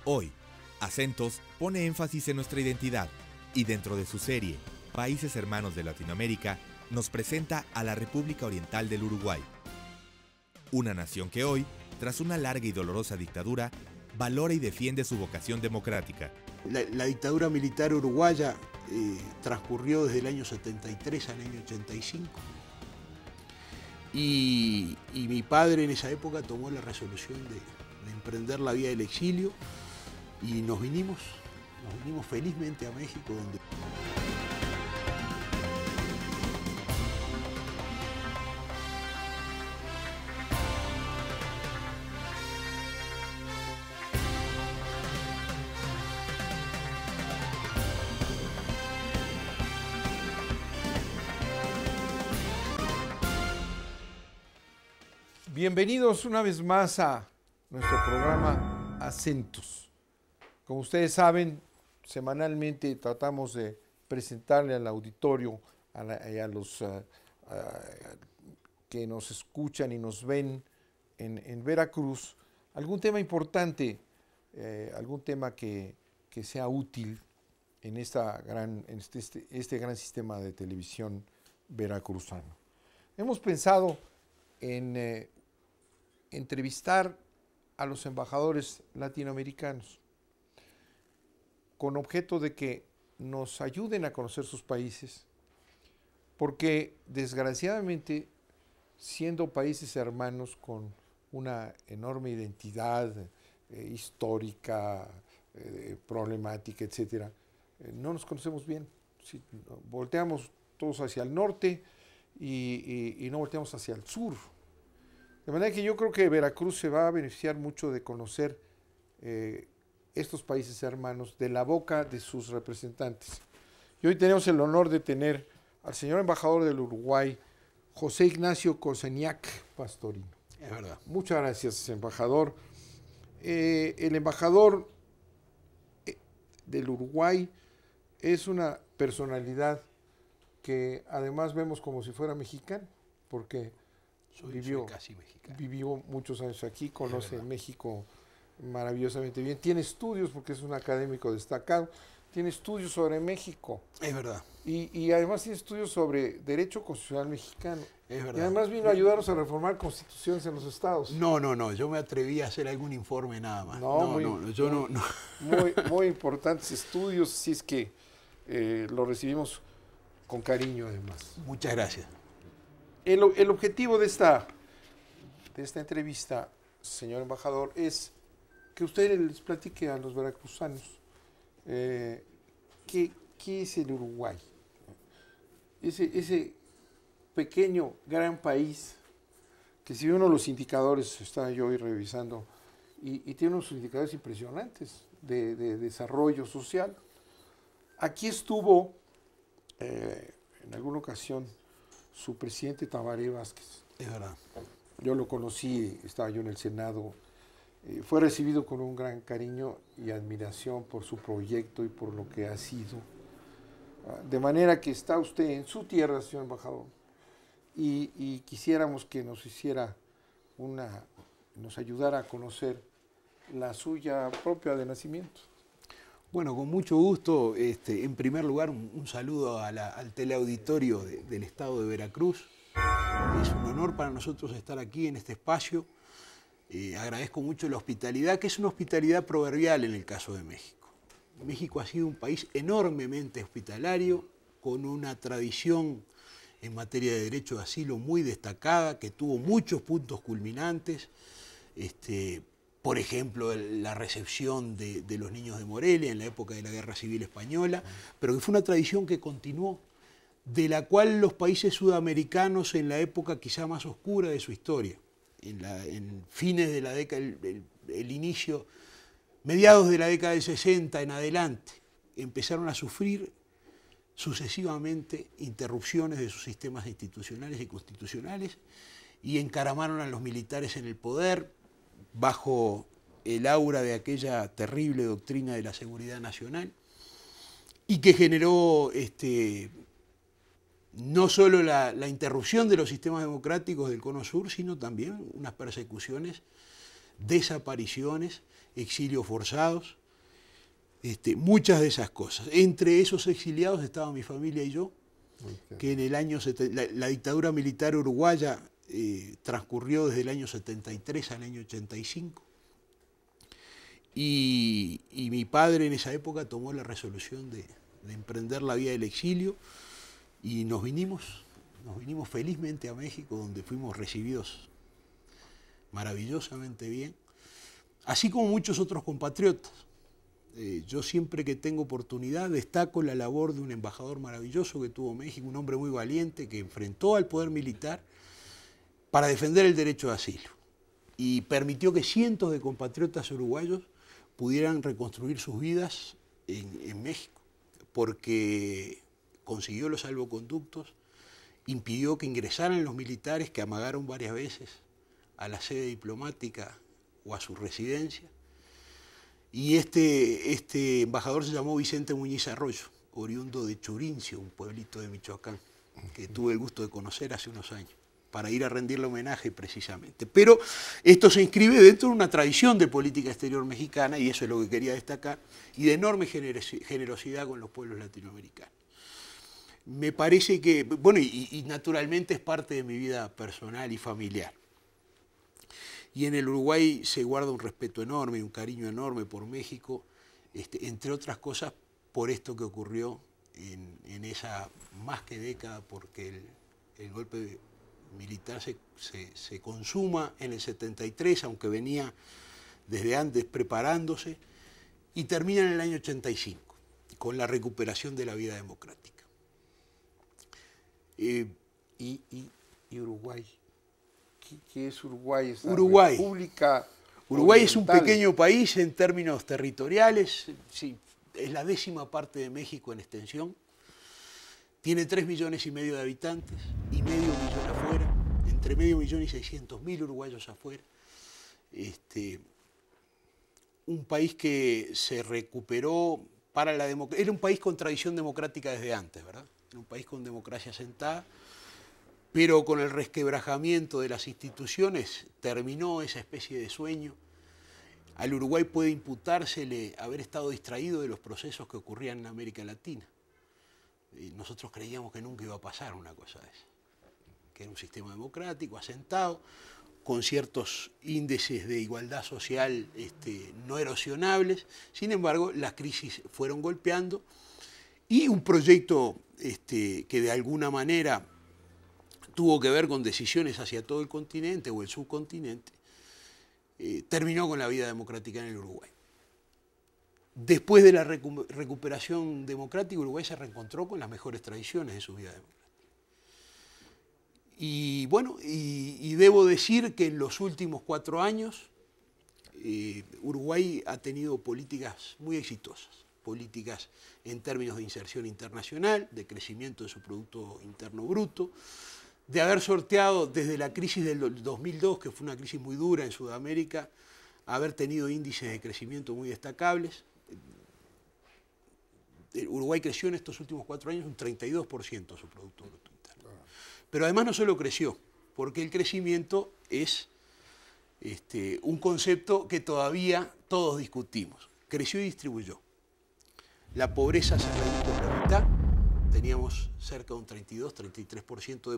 Hoy, Acentos pone énfasis en nuestra identidad y dentro de su serie, Países Hermanos de Latinoamérica, nos presenta a la República Oriental del Uruguay. Una nación que hoy, tras una larga y dolorosa dictadura, valora y defiende su vocación democrática. La dictadura militar uruguaya transcurrió desde el año 73 al año 85. Y mi padre en esa época tomó la resolución de emprender la vía del exilio y nos vinimos felizmente a México, donde... Bienvenidos una vez más a nuestro programa Acentos. Como ustedes saben, semanalmente tratamos de presentarle al auditorio y a los que nos escuchan y nos ven en Veracruz algún tema importante, algún tema que sea útil en este gran sistema de televisión veracruzano. Hemos pensado en entrevistar a los embajadores latinoamericanos con objeto de que nos ayuden a conocer sus países, porque desgraciadamente, siendo países hermanos con una enorme identidad histórica, problemática, etcétera, no nos conocemos bien. Si volteamos todos hacia el norte y no volteamos hacia el sur. De manera que yo creo que Veracruz se va a beneficiar mucho de conocer estos países hermanos de la boca de sus representantes. Y hoy tenemos el honor de tener al señor embajador del Uruguay, José Ignacio Coseniak Pastorino. Es verdad. Muchas gracias, embajador. El embajador del Uruguay es una personalidad que además vemos como si fuera mexicano, porque soy casi mexicano. Vivió muchos años aquí, conoce México maravillosamente bien. Tiene estudios, porque es un académico destacado, tiene estudios sobre México. Es verdad. Y además tiene estudios sobre derecho constitucional mexicano. Es verdad. Y además vino a ayudarnos a reformar constituciones en los estados. No, yo me atreví a hacer algún informe nada más. Muy importantes estudios, si es que lo recibimos con cariño además. Muchas gracias. El objetivo de esta entrevista, señor embajador, es que usted les platique a los veracruzanos qué es el Uruguay. Ese pequeño, gran país, que si uno de los indicadores, estaba yo hoy revisando, y tiene unos indicadores impresionantes de desarrollo social. Aquí estuvo, en alguna ocasión, su presidente Tabaré Vázquez. Es verdad. Yo lo conocí, estaba yo en el Senado. Fue recibido con un gran cariño y admiración por su proyecto y por lo que ha sido. De manera que está usted en su tierra, señor embajador, y quisiéramos que nos ayudara a conocer la suya propia de nacimiento. Bueno, con mucho gusto. En primer lugar, un saludo al teleauditorio del estado de Veracruz. Es un honor para nosotros estar aquí en este espacio. Agradezco mucho la hospitalidad, que es una hospitalidad proverbial en el caso de México. México ha sido un país enormemente hospitalario, con una tradición en materia de derecho de asilo muy destacada, que tuvo muchos puntos culminantes. Por ejemplo, la recepción de los niños de Morelia en la época de la Guerra Civil Española, pero que fue una tradición que continuó, de la cual los países sudamericanos en la época quizá más oscura de su historia, en fines de la década, el inicio, mediados de la década del 60 en adelante, empezaron a sufrir sucesivamente interrupciones de sus sistemas institucionales y constitucionales y encaramaron a los militares en el poder, bajo el aura de aquella terrible doctrina de la seguridad nacional, y que generó no solo la interrupción de los sistemas democráticos del Cono Sur, sino también unas persecuciones, desapariciones exilios forzados, muchas de esas cosas. Entre esos exiliados estaba mi familia y yo, que en el año la dictadura militar uruguaya transcurrió desde el año 73 al año 85. Y mi padre en esa época tomó la resolución de emprender la vía del exilio y nos vinimos felizmente a México, donde fuimos recibidos maravillosamente bien, así como muchos otros compatriotas. Yo siempre que tengo oportunidad destaco la labor de un embajador maravilloso que tuvo México, un hombre muy valiente que enfrentó al poder militar para defender el derecho de asilo y permitió que cientos de compatriotas uruguayos pudieran reconstruir sus vidas en México, porque consiguió los salvoconductos, impidió que ingresaran los militares que amagaron varias veces a la sede diplomática o a su residencia. Y este embajador se llamó Vicente Muñiz Arroyo, oriundo de Churincio, un pueblito de Michoacán, que tuve el gusto de conocer hace unos años, para ir a rendirle homenaje precisamente. Pero esto se inscribe dentro de una tradición de política exterior mexicana, y eso es lo que quería destacar, y de enorme generosidad con los pueblos latinoamericanos. Me parece que, bueno, y naturalmente es parte de mi vida personal y familiar. Y en el Uruguay se guarda un respeto enorme y un cariño enorme por México, entre otras cosas por esto que ocurrió en esa más que década, porque el golpe militar se consuma en el 73, aunque venía desde antes preparándose, y termina en el año 85, con la recuperación de la vida democrática. ¿Y Uruguay? ¿Qué es Uruguay? Uruguay. República Uruguay es un Oriental. pequeño país en términos territoriales, sí, es la 10ª parte de México en extensión, tiene 3,5 millones de habitantes y medio millón afuera, entre 500,000 y 600,000 uruguayos afuera. Un país que se recuperó para la democracia, era un país con tradición democrática desde antes, ¿verdad? Era un país con democracia asentada, pero con el resquebrajamiento de las instituciones terminó esa especie de sueño. Al Uruguay puede imputársele haber estado distraído de los procesos que ocurrían en América Latina. Nosotros creíamos que nunca iba a pasar una cosa de esa, que era un sistema democrático, asentado, con ciertos índices de igualdad social no erosionables. Sin embargo, las crisis fueron golpeando y un proyecto que de alguna manera tuvo que ver con decisiones hacia todo el continente o el subcontinente, terminó con la vida democrática en el Uruguay. Después de la recuperación democrática, Uruguay se reencontró con las mejores tradiciones de su vida democrática. Y bueno, y debo decir que en los últimos 4 años Uruguay ha tenido políticas muy exitosas, políticas en términos de inserción internacional, de crecimiento de su Producto Interno Bruto, de haber sorteado desde la crisis del 2002, que fue una crisis muy dura en Sudamérica, haber tenido índices de crecimiento muy destacables. Uruguay creció en estos últimos 4 años un 32% su Producto Bruto Interno. Pero además no solo creció, porque el crecimiento es un concepto que todavía todos discutimos. Creció y distribuyó. La pobreza se redujo a la mitad, teníamos cerca de un 32-33% de